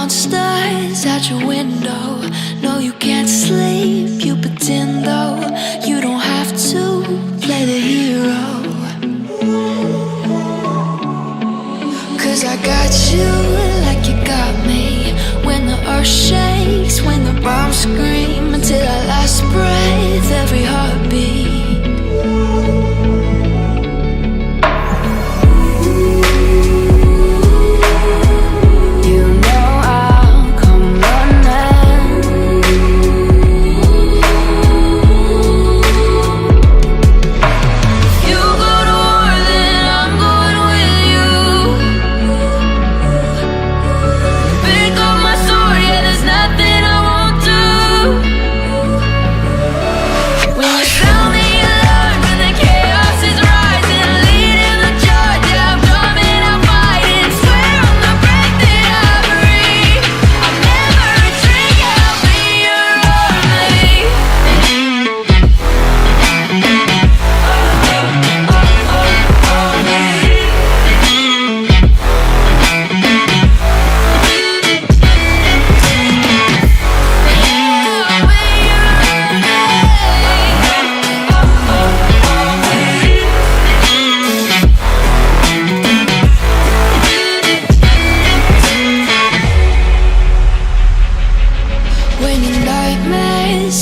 monsters out your window. No, you can't sleep, you pretend though. You don't have to play the hero, 'cause I got you like you got me. When the earth shakes, when the bombs scream, until our last breath, every heartbeat.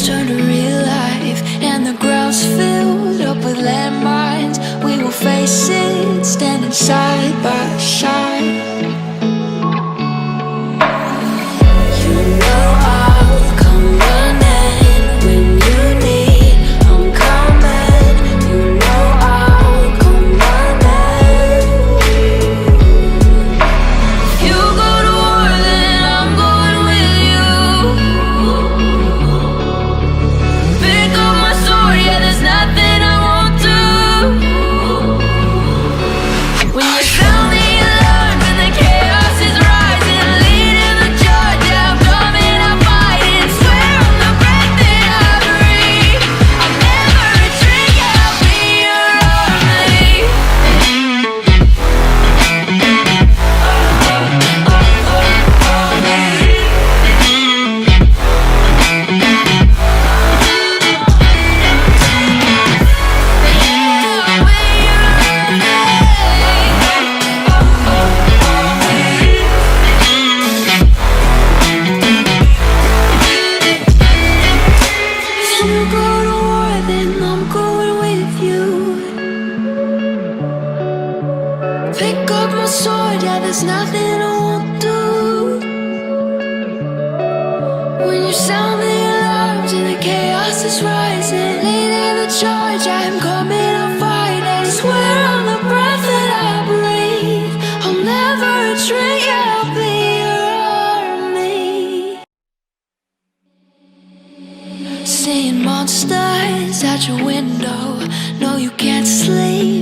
Turn to real life and the ground's filled up with landmines. We will face it, standing side by side. You know I'll come running when you need. I'm coming. You know I'll come running. If you go to war, then I'm going with you. There's nothing I won't do. When you sound the alarm and the chaos is rising, leading the charge, yeah, I'm coming, I'm fighting. Swear on the breath that I breathe, I'll never retreat, yeah, I'll be your army. Pick up my sword, yeah, there's nothing I won't do. When you sound the alarms and the chaos is rising, leading the charge, I'm coming, I'm fighting. Swear on the breath that I breathe, I'll never retreat, yeah, I'll be your army. Seeing monsters out your window. No, you can't sleep,